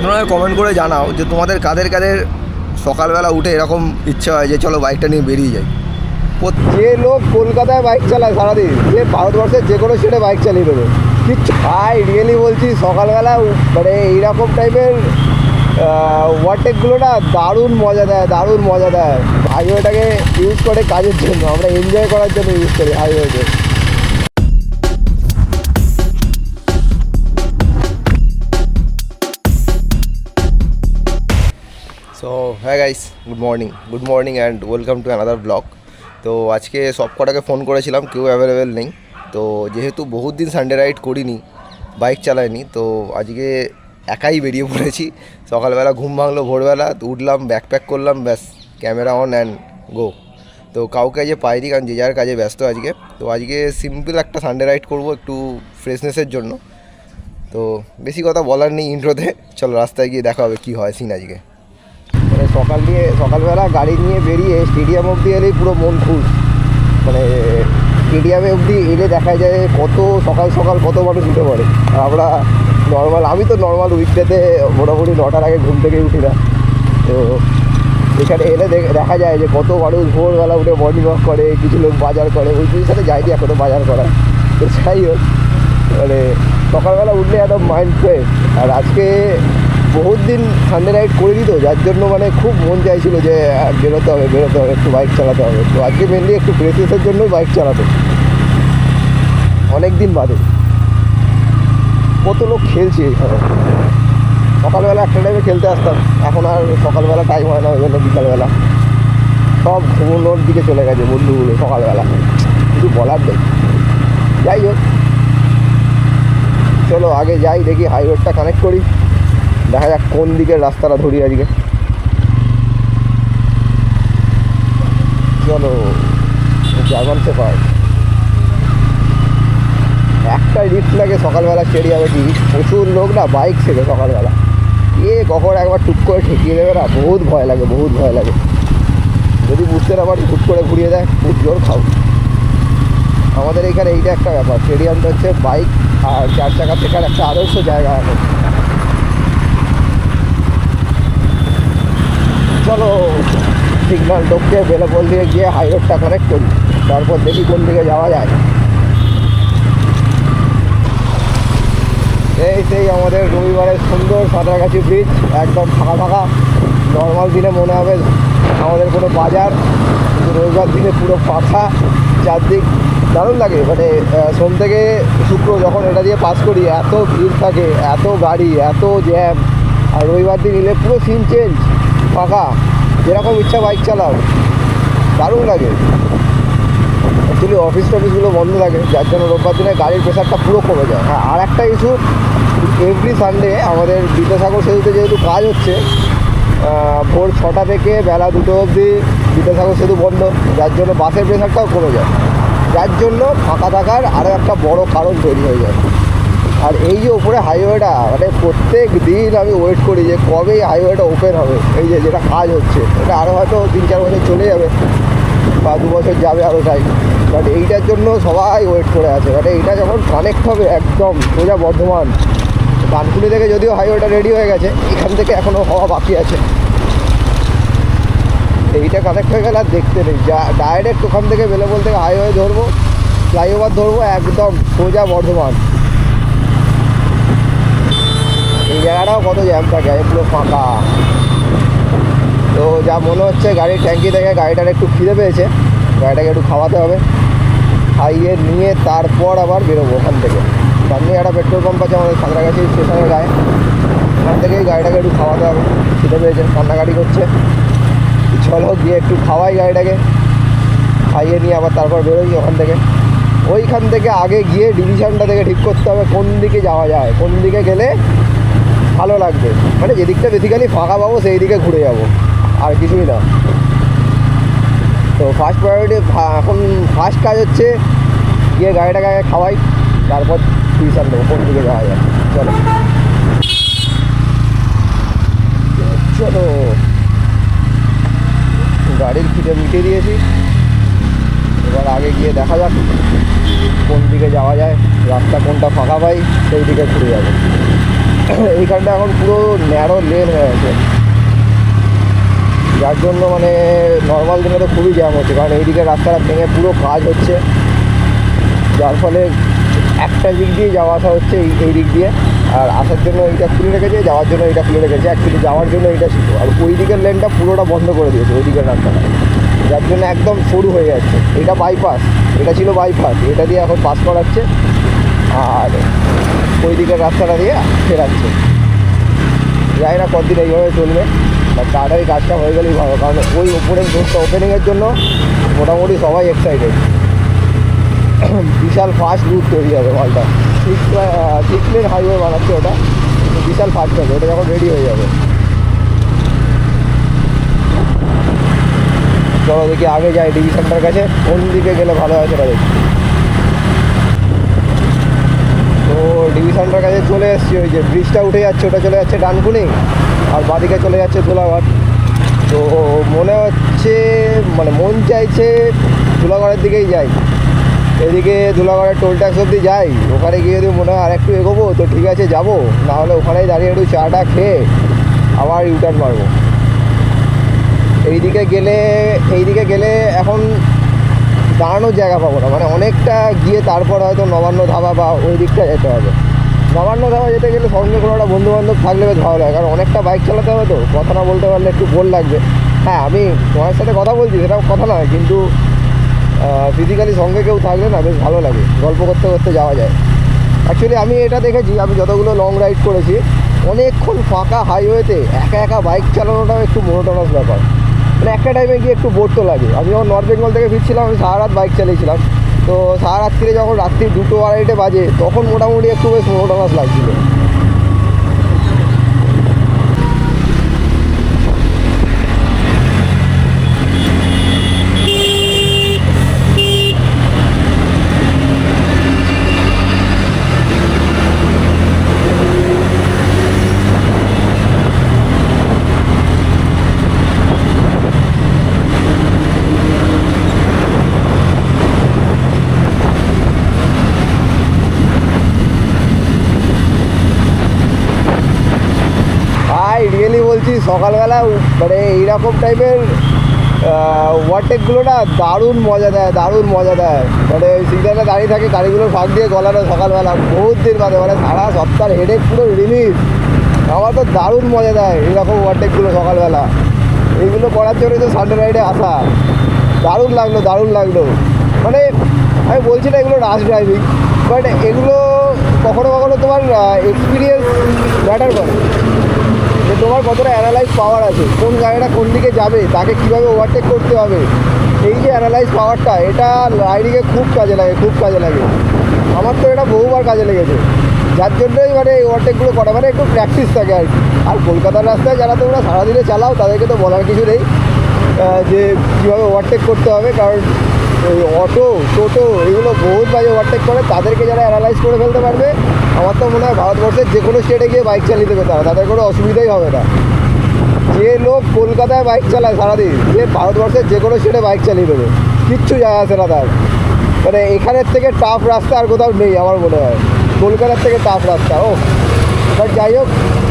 তোমরা কমেন্ট করে জানাও যে তোমাদের কাদের কাদের সকালবেলা উঠে এরকম ইচ্ছা হয় যে চলো বাইকটা নিয়ে বেরিয়ে যাই। যে লোক কলকাতায় বাইক চালায় সারাদিন, যে ভারতবর্ষের যে কোনো ছেলে বাইক চালিয়ে দেবে কিচ্ছু। ভাই রিয়েলি বলছি, সকালবেলা মানে এইরকম টাইপের ওভারটেকগুলো না দারুণ মজা দেয়, দারুণ মজা দেয়। হাইওয়েটাকে ইউজ করে কাজের জন্য, আমরা এনজয় করার জন্য ইউজ করি হাইওয়েকে। সো হ্যাঁ guys, good morning and welcome to another blog. তো আজকে সব কটাকে ফোন করেছিলাম, কেউ অ্যাভেলেবেল নেই। তো যেহেতু বহুত দিন সানডে রাইড করিনি, বাইক চালাইনি, তো আজকে একাই বেরিয়ে পড়েছি। সকালবেলা ঘুম ভাঙলো ভোরবেলা, তো উঠলাম, ব্যাকপ্যাক করলাম, ব্যাস ক্যামেরা অন অ্যান্ড গো। তো কাউকে আজকে পাইনি, কারণ যে যার কাজে ব্যস্ত আজকে। তো আজকে সিম্পল একটা সানডে রাইড করবো একটু ফ্রেশনেসের জন্য। তো বেশি কথা বলার নেই ইন্ট্রোতে, চলো রাস্তায় গিয়ে দেখা হবে কী হয় সিন আজকে। মানে সকালবেলা গাড়ি নিয়ে বেরিয়ে স্টেডিয়াম অবধি এলেই পুরো মন খুশ। মানে স্টেডিয়ামে অবধি এলে দেখা যায় কত সকাল সকাল কত মানুষ উঠে পড়ে। আর আমি তো নর্মাল উইকডেতে মোটামুটি 9টার আগে ঘুম থেকে উঠি না। তো এখানে এলে দেখা যায় যে কত মানুষ ভোরবেলা উঠে মর্নিং ওয়াক করে, কিছু লোক বাজার করে। ওই জিনিস সাথে যাইনি এখনও বাজার করা। তো যাই হোক, মানে সকালবেলা উঠলে একদম মাইন্ড ফ্রেশ। আর আজকে বহুত দিন সানডে রাইড করিনি, তো যার জন্য মানে খুব মন চাইছিল যে বেরোতে হবে, একটু বাইক চালাতে হবে। তো আজকে মেনলি একটু ফ্রেশনেসের জন্যই বাইক চালাতে, অনেক দিন বাদে। কত লোক খেলছে এখানে। সকালবেলা একটা টাইমে খেলতে আসতাম, এখন আর সকালবেলা টাইম হয় না, ওই জন্য বিকালবেলা সব ঘুমোনোর দিকে চলে গেছে বন্ধুগুলো সকালবেলা, কিছু বলার নেই। যাই হোক, চলো আগে যাই, দেখি হাইওয়েটা কানেক্ট করি, দেখা যাক কোন দিকের রাস্তাটা ধরি আজকে। চলো, জার্মান শেফার্ড। একটা রিস্ক লাগে সকালবেলা স্টেডিয়ামে, কি প্রচুর লোক না বাইক শেখে সকালবেলা। কখন একবার টুক করে ঠেকিয়ে দেবে না, বহুত ভয় লাগে। যদি বুঝতে না পারি টুক করে ঘুরিয়ে দেয়, খুব জোর খাও। আমাদের এইখানে এইটা একটা ব্যাপার, স্টেডিয়ামটা হচ্ছে বাইক আর 4 চাকা শেখার একটা আদর্শ জায়গা এখন। চলো সিগন্যাল ঢোককে বেলাপোল দিয়ে গিয়ে হাইরোডটা কানেক্ট করি, তারপর দেখি কোন দিকে যাওয়া যায়। সেই আমাদের রবিবারের সুন্দর সাঁতরাগাছি ব্রিজ, একদম ফাঁকা। নর্মাল দিনে মনে হবে আমাদের কোনো বাজার, কিন্তু রবিবার দিনে পুরো ফাঁকা চারদিক, দারুণ লাগে। মানে সোম থেকে শুক্র যখন এটা দিয়ে পাস করি, এত ভিড় থাকে, এত গাড়ি, এত জ্যাম। আর রবিবার দিন এলে পুরো সিন চেঞ্জ, ফাঁকা, যেরকম ইচ্ছা বাইক চালাও, দারুণ লাগে। অ্যাকচুয়ালি অফিসগুলো বন্ধ থাকে, যার জন্য রোববার দিনে গাড়ির প্রেশারটা পুরো কমে যায়। হ্যাঁ, আর একটা ইস্যু, এভরি সানডে আমাদের বিদ্যাসাগর সেতুতে যেহেতু কাজ হচ্ছে, ভোর 6টা থেকে বেলা 2টো অবধি বিদ্যাসাগর সেতু বন্ধ, যার জন্য বাসের প্রেশারটাও কমে যায়, যার জন্য ফাঁকা থাকার আরও একটা বড় কারণ তৈরি হয়ে যায়। আর এই যে ওপরে হাইওয়েটা, মানে প্রত্যেক দিন আমি ওয়েট করি যে কবে এই হাইওয়েটা ওপেন হবে। এই যে যেটা কাজ হচ্ছে, এটা আরও হয়তো 3-4 বছর চলে যাবে, বা 2 বছর যাবে আরও টাইম। বাট এইটার জন্য সবাই ওয়েট করে আছে। মানে এইটা যখন কানেক্ট হবে একদম সোজা বর্ধমান, কানকুনি থেকে যদিও হাইওয়েটা রেডি হয়ে গেছে, এখান থেকে এখনও হওয়া বাকি আছে। এইটা কানেক্ট হয়ে গেলে আর দেখতে নেই, ডাইরেক্ট ওখান থেকে বেলেবল থেকে হাইওয়ে ধরবো, ফ্লাইওভার ধরবো, একদম সোজা বর্ধমান। এই জায়গাটাও কত জ্যাম থাকে, পুরো ফাঁকা। তো যা মনে হচ্ছে গাড়ির ট্যাঙ্কি থেকে গাড়িটার একটু খিদে পেয়েছে, গাড়িটাকে একটু খাওয়াতে হবে, খাইয়ে নিয়ে তারপর আবার বেরোবো ওখান থেকে। সামনে একটা পেট্রোল পাম্প আছে আমাদের সাঁতরাগাছি স্টেশনের গায়ে, ওখান থেকেই গাড়িটাকে একটু খাওয়াতে হবে। খিদে পেয়েছে, কান্নাকাটি করছে, চলো গিয়ে একটু খাওয়াই গাড়িটাকে, খাইয়ে নিয়ে আবার তারপর বেরোই ওখান থেকে। ওইখান থেকে আগে গিয়ে ডিভিশনটা থেকে ঠিক করতে হবে কোন দিকে যাওয়া যায়, কোন দিকে গেলে ভালো লাগবে। মানে যেদিকটা বেসিক্যালি ফাঁকা পাবো সেই দিকে ঘুরে যাব, আর কিছুই না। তো ফার্স্ট প্রায়োরিটি, এখন ফার্স্ট কাজ হচ্ছে গিয়ে গাড়িটাকে আগে খাওয়াই, তারপর ডিভিশন দেবো কোন দিকে যাওয়া যায়। চলো গাড়ির খিদে মিটিয়ে দিয়েছি, এবার আগে গিয়ে দেখা যাক কোন দিকে যাওয়া যায়, রাস্তা কোনটা ফাঁকা পাই সেই দিকে ঘুরে যাবো। এইখানটা এখন পুরো ন্যারো লেন হয়ে গেছে, যার জন্য মানে নর্মাল দিনে তো খুবই জ্যাম হচ্ছে, কারণ এইদিকে রাস্তাটা ভেঙে পুরো কাজ হচ্ছে, যার ফলে একটা দিক দিয়ে যাওয়া আসা হচ্ছে এই দিক দিয়ে। আর আসার জন্য এইটা খুলে রেখেছে, যাওয়ার জন্য এইটা খুলে রেখেছে। অ্যাকচুয়ালি যাওয়ার জন্য এইটা ছিল, আর ওই দিকের লেনটা পুরোটা বন্ধ করে দিয়েছে, ওই দিকের রাস্তাটা, যার জন্য একদম সরু হয়ে যাচ্ছে। এটা বাইপাস, এটা ছিল বাইপাস, এটা দিয়ে এখন পাস করাচ্ছে আর ওই দিকের রাস্তাটা দিয়ে ফেরাচ্ছে। জানি না কতদিন এইভাবে চলবে, বাট তাড়াতাড়ি কাজটা হয়ে গেলেই ভালো, কারণ ওই ওপরের রোডটা ওপেনিংয়ের জন্য মোটামুটি সবাই এক্সাইটেড। বিশাল ফাস্ট রুট তৈরি হবে মালটা, 6 লেন হাইওয়ে বানাচ্ছে ওটা, বিশাল ফাস্ট হবে ওটা যখন রেডি হয়ে যাবে। চলো দেখি আগে যাই ডিভিশনটার কাছে, কোন দিকে গেলে ভালো হয় সেটা দেখি। তো ডিভিশনটার কাছে চলে এসেছি, ওই যে ব্রিজটা উঠে যাচ্ছে ওটা চলে যাচ্ছে ডানকুনি, আর বাদিকে চলে যাচ্ছে ধুলাগড়। তো মনে হচ্ছে মানে মন চাইছে ধুলাগড়ের দিকেই যাই, এদিকে ধুলাগড়ের টোল ট্যাক্স অবধি যাই, ওখানে গিয়ে যদি মনে হয় আর একটু এগোবো তো ঠিক আছে যাবো, নাহলে ওখানেই দাঁড়িয়ে একটু চাটা খেয়ে আবার ইউটার্ন মারবো। এইদিকে গেলে এখন দাঁড়ানোর জায়গা পাবো না, মানে অনেকটা গিয়ে তারপর হয়তো নবান্ন ধাবা বা ওই দিকটা যেতে হবে। নবান্ন ধাবা যেতে গেলে সঙ্গে কোনো একটা বন্ধুবান্ধব থাকলে বেশ ভালো লাগে, কারণ অনেকটা বাইক চালাতে হবে তো, কথা না বলতে পারলে একটু বোর লাগবে। হ্যাঁ আমি তোমার সাথে কথা বলছি সেটাও কথা নয়, কিন্তু ফিজিক্যালি সঙ্গে কেউ থাকলে না বেশ ভালো লাগে, গল্প করতে করতে যাওয়া যায়। অ্যাকচুয়ালি আমি এটা দেখেছি, আমি যতগুলো লং রাইড করেছি অনেকক্ষণ ফাঁকা হাইওয়েতে একা একা বাইক চালানোটাও একটু মোনোটোনাস ব্যাপার, মানে একটা টাইমে গিয়ে একটু বোর তো লাগে। আমি যখন নর্থ বেঙ্গল থেকে ফিরছিলাম আমি সারা রাত বাইক চালিয়েছিলাম, তো সারা রাত্রিরে যখন রাত্রি 2-2:30 বাজে তখন মোটামুটি একটু বেশ মোনোটোনাস লাগছিলো। রিয়েলি বলছি সকালবেলা মানে এইরকম টাইপের ওভারটেকগুলো না দারুণ মজা দেয়, দারুণ মজা দেয়। মানে সিগন্যালে দাঁড়িয়ে থাকে গাড়িগুলোর ফাঁক দিয়ে গলানো সকালবেলা বহুত দিন বাদে, মানে সারা সপ্তাহের হেডেক পুরো রিলিজ। আমার তো দারুণ মজা দেয় এইরকম ওভারটেকগুলো সকালবেলা, এইগুলো করার জন্যই তো সানডে রাইডে আসা। দারুণ লাগলো। মানে আমি বলছি না এগুলো রাশ ড্রাইভিং, বাট এগুলো কখনো কখনো তোমার এক্সপিরিয়েন্স ম্যাটার করে, যে তোমার কতটা অ্যানালাইজ পাওয়ার আছে, কোন গাড়িটা কোন দিকে যাবে, তাকে কীভাবে ওভারটেক করতে হবে। এই যে অ্যানালাইজ পাওয়ারটা, এটা রাইডিংয়ে খুব কাজে লাগে। আমার তো এটা বহুবার কাজে লেগেছে, যার জন্যই মানে এই ওভারটেকগুলো করা, মানে একটু প্র্যাকটিস থাকে আর কি। আর কলকাতার রাস্তায় যারা তোমরা সারাদিনে চালাও তাদেরকে তো বলার কিছু নেই যে কীভাবে ওভারটেক করতে হবে, কারণ ওই অটো টোটো এগুলো বহুত বাজে ওভারটেক করে। তাদেরকে যারা অ্যানালাইজ করে ফেলতে পারবে, আমার তো মনে হয় ভারতবর্ষের যে কোনো স্টেটে গিয়ে বাইক চালিয়ে দেবে তারা, তাদের কোনো অসুবিধাই হবে না। যে লোক কলকাতায় বাইক চালায় সারাদিন, সে ভারতবর্ষের যে কোনো স্টেটে বাইক চালিয়ে দেবে, কিচ্ছু যায় আসে না তার। মানে এখানের থেকে টাফ রাস্তা আর কোথাও নেই আমার মনে হয়, কলকাতার থেকে টাফ রাস্তা। ও বাট যাই হোক,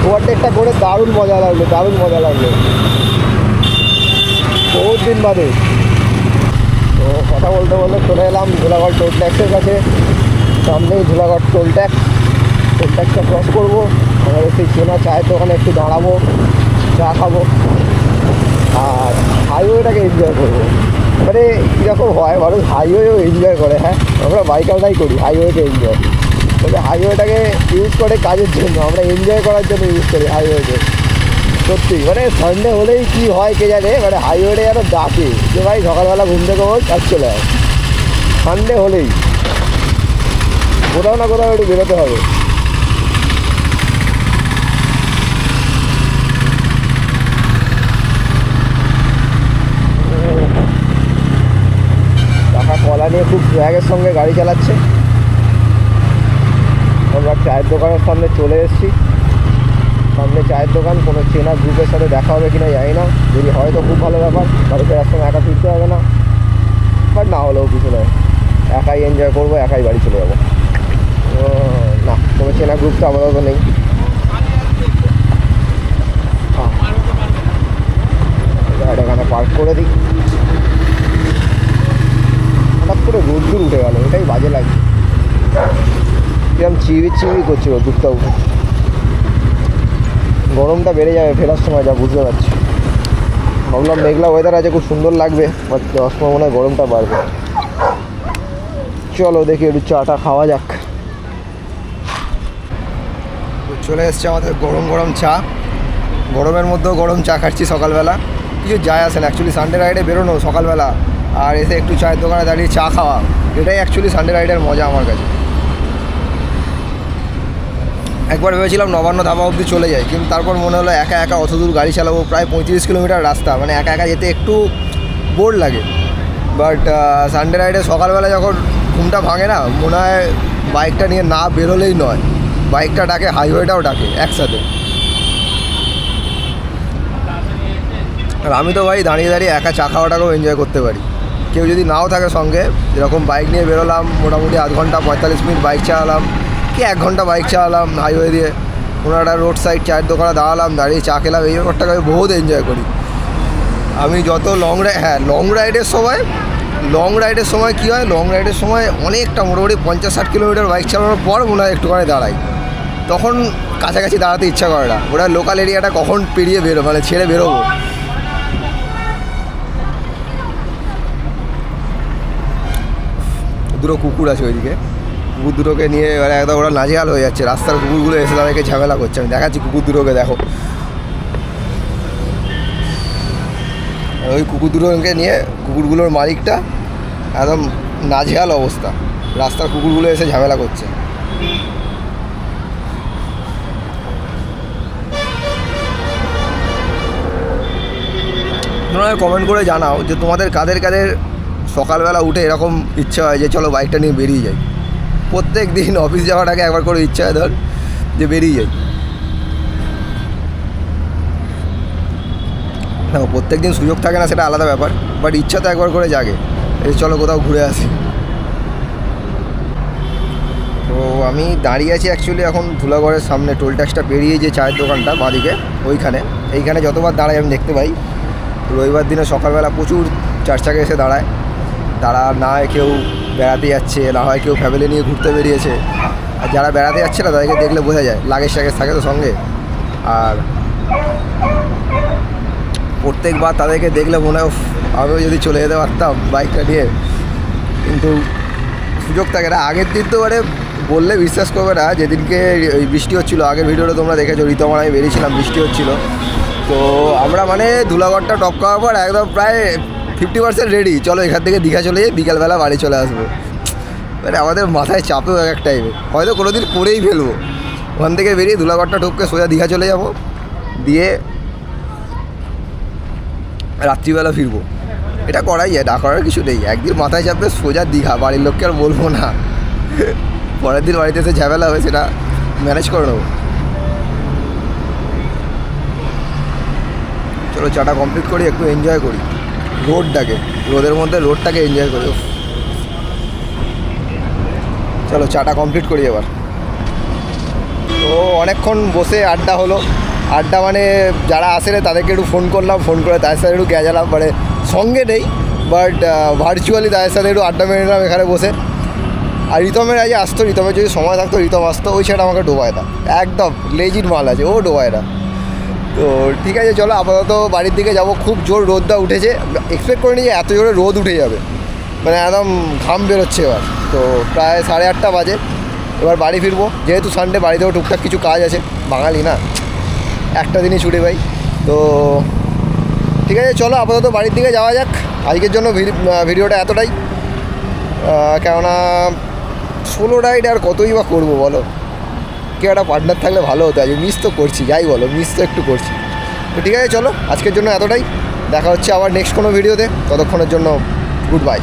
ওভারটেকটা করে দারুণ মজা লাগলো বহুত দিন বাদে। তো কথা বলতে চলে এলাম ধুলাগড় টোল ট্যাক্সের কাছে, সামনেই ধুলাগড় টোল ট্যাক্সটা ক্রস করবো, আমাদের সেই চেনা চায়ের দোকানে একটু দাঁড়াবো, চা খাবো আর হাইওয়েটাকে এনজয় করবো। মানে কীরকম হয় মানুষ হাইওয়েও এনজয় করে, হ্যাঁ আমরা বাইকাররাই করি হাইওয়েকে এনজয়, তবে হাইওয়েটাকে ইউজ করে কাজের জন্য, আমরা এনজয় করার জন্য ইউজ করি হাইওয়েকে। সত্যি মানে সানডে হলেই কী হয় কে জানে, মানে হাইওয়েটা যেন ডাকে যে ভাই সকালবেলা ঘুম থেকে ওঠ কাজ চলে যায়। সানডে হলেই কোথাও না কোথাও একটু বেরোতে হবে। কাকা কলা নিয়ে খুব ব্যাগের সঙ্গে গাড়ি চালাচ্ছে। আমরা চায়ের দোকানের সামনে চলে এসেছি, সামনে চায়ের দোকান, কোনো চেনা গ্রুপের সাথে দেখা হবে কিনা জানি না, যদি হয় তো খুব ভালো ব্যাপার, বাড়ি ফেরার সময় একা ফিরতে হবে না, বাট না হলেও কিছু নয়, একাই এনজয় করবো, একাই বাড়ি চলে যাবো। না কোনো চেনা গ্রুপ তো আপাতত নেই, করে দিই। হঠাৎ করে রোদ্দুর উঠে গেল, এটাই বাজে লাগে। কিরম চিবি করছি রোদ্দুরটা উঠে। গরমটা বেড়ে যাবে ফেরার সময়, যা বুঝতে পারছি। ভাবলাম মেঘলা ওয়েদার আছে, খুব সুন্দর লাগবে, বাট যাওয়ার সময় মনে হয় গরমটা বাড়বে। চলো দেখি একটু চাটা খাওয়া যাক। চলে এসছে আমাদের গরম গরম চা। গরমের মধ্যেও গরম চা খাচ্ছি সকালবেলা, কিছু যায় আসে না। অ্যাকচুয়ালি সানডে রাইডে বেরোনো সকালবেলা আর এসে একটু চায়ের দোকানে দাঁড়িয়ে চা খাওয়া, এটাই অ্যাকচুয়ালি সানডে রাইডের মজা আমার কাছে। একবার ভেবেছিলাম নবান্ন ধাবা অবধি চলে যাই, কিন্তু তারপর মনে হলো একা একা অত দূর গাড়ি চালাবো, প্রায় 35 কিলোমিটার রাস্তা, মানে একা একা যেতে একটু বোর লাগে। বাট সানডে রাইডে সকালবেলা যখন ঘুমটা ভাঙে না, মনে হয় বাইকটা নিয়ে না বেরোলেই নয়। বাইকটা ডাকে, হাইওয়েটাও ডাকে একসাথে। আর আমি তো ভাই দাঁড়িয়ে দাঁড়িয়ে একা চা খাওয়াটাকেও এনজয় করতে পারি। কেউ যদি নাও থাকে সঙ্গে, যেরকম বাইক নিয়ে বেরোলাম, মোটামুটি আধ ঘন্টা 45 মিনিট বাইক চালালাম, কি 1 ঘন্টা বাইক চালালাম হাইওয়ে দিয়ে, কোনো একটা রোড সাইড চায়ের দোকানে দাঁড়ালাম, দাঁড়িয়ে চা খেলাম, এই ব্যাপারটাকে আমি বহুত এনজয় করি। আমি যত লং রাইডের সময় কী হয়, লং রাইডের সময় অনেকটা মোটামুটি 50-60 কিলোমিটার বাইক চালানোর পর মনে হয় একটুখানি দাঁড়াই, তখন কাছাকাছি দাঁড়াতে ইচ্ছা করে না। ওটা লোকাল এরিয়াটা কখন পেরিয়ে মানে ছেড়ে বেরোবো। দুটো কুকুর আছে ওইদিকে, কুকুর দুটোকে নিয়ে এবারে একদম ওরা নাজেহাল হয়ে যাচ্ছে। রাস্তার কুকুরগুলো এসে তাদেরকে ঝামেলা করছে। আমি দেখাচ্ছি কুকুর দুটোকে, দেখো। ওই কুকুর দুটোকে নিয়ে কুকুরগুলোর মালিকটা একদম নাজেহাল অবস্থা, রাস্তার কুকুরগুলো এসে ঝামেলা করছে। তোমরা কমেন্ট করে জানাও যে তোমাদের কাদের কাদের সকালবেলা উঠে এরকম ইচ্ছা হয় যে চলো বাইকটা নিয়ে বেরিয়ে যাই। প্রত্যেক দিন অফিস যাওয়ার আগে একবার করে ইচ্ছা হয় ধর যে বেরিয়ে যাই। দেখো প্রত্যেক দিন সুযোগ থাকে না, সেটা আলাদা ব্যাপার, বাট ইচ্ছা তো একবার করে জাগে, এই চলো কোথাও ঘুরে আসি। তো আমি দাঁড়িয়ে আছি অ্যাকচুয়ালি এখন ধুলাগড়ের সামনে, টোল ট্যাক্সটা পেরিয়ে যে চায়ের দোকানটা বাঁদিকে এইখানে যতবার দাঁড়াই আমি দেখতে পাই। রবিবার দিনে সকালবেলা প্রচুর চারচাকে এসে দাঁড়ায়। না হয় কেউ বেড়াতে যাচ্ছে, না হয় কেউ ফ্যামিলি নিয়ে ঘুরতে বেরিয়েছে। আর যারা বেড়াতে যাচ্ছে না তাদেরকে দেখলে বোঝা যায়, লাগেজ থাকে তো সঙ্গে। আর প্রত্যেকবার তাদেরকে দেখলে মনে হয় আমিও যদি চলে যেতে পারতাম বাইকটা নিয়ে, কিন্তু সুযোগ থাকে না। আগের দিন তো মানে বললে বিশ্বাস করবে না, যেদিনকে ওই বৃষ্টি হচ্ছিলো, আগের ভিডিওটা তোমরা দেখেছো, ঋতমান আমি বেরিয়েছিলাম, বৃষ্টি হচ্ছিলো। তো আমরা মানে ধুলাগড়টা টপ করার পর একদম প্রায় 50% রেডি, চলো এখান থেকে দীঘা চলে যাই, বিকালবেলা বাড়ি চলে আসবো। মানে আমাদের মাথায় চাপেও এক টাইমে হয়তো কোনো দিন করেই ফেলবো। ওখান থেকে বেরিয়ে ধুলাগড়টা টপকে সোজা দীঘা চলে যাব, দিয়ে রাত্রিবেলা ফিরবো। এটা করাই যায়, না করার কিছু নেই। একদিন মাথায় চাপবে সোজা দীঘা, বাড়ির লোককে আর বলবো না। পরের দিন বাড়িতে এসে ঝামেলা হবে, সেটা ম্যানেজ করে নেবো। চলো চাটা কমপ্লিট করি, একটু এনজয় করি রোদের মধ্যে রোডটাকে এনজয় করি। চলো চাটা কমপ্লিট করি এবার। তো অনেকক্ষণ বসে আড্ডা হলো। আড্ডা মানে যারা আসে তাদেরকে একটু ফোন করলাম, ফোন করে তাদের সাথে একটু গেজালাম, মানে সঙ্গে নেই বাট ভার্চুয়ালি তাদের সাথে একটু আড্ডা মেরে নিলাম এখানে বসে। আর রিতমের আজ আসতো, রিতমের যদি সময় থাকতো রিতম আসতো, ওই ছেলেটা আমাকে ডোবায় না, একদম লেজিট মাল আছে, ও ডোবায় না। তো ঠিক আছে চলো আপাতত বাড়ির দিকে যাব। খুব জোর রোদটা উঠেছে, এক্সপেক্ট করিনি যে এত জোরে রোদ উঠে যাবে, মানে একদম ঘাম বেরোচ্ছে এবার। তো প্রায় 8:30 বাজে, এবার বাড়ি ফিরবো। যেহেতু সানডে, বাড়িতেও টুকটাক কিছু কাজ আছে, বাঙালি না, একটা দিনই ছুটি পাই। তো ঠিক আছে চলো আপাতত বাড়ির দিকে যাওয়া যাক। আজকের জন্য ভিডিওটা এতটাই, কেননা সোলো রাইড আর কতই বা করবো বলো। কেউ একটা পার্টনার থাকলে ভালো হতো। আজ মিস তো করছি, যাই বলো, মিস তো একটু করছি। তো ঠিক আছে চলো আজকের জন্য এতটাই, দেখা হচ্ছে আবার নেক্সট কোনো ভিডিওতে। ততক্ষণের জন্য গুড বাই।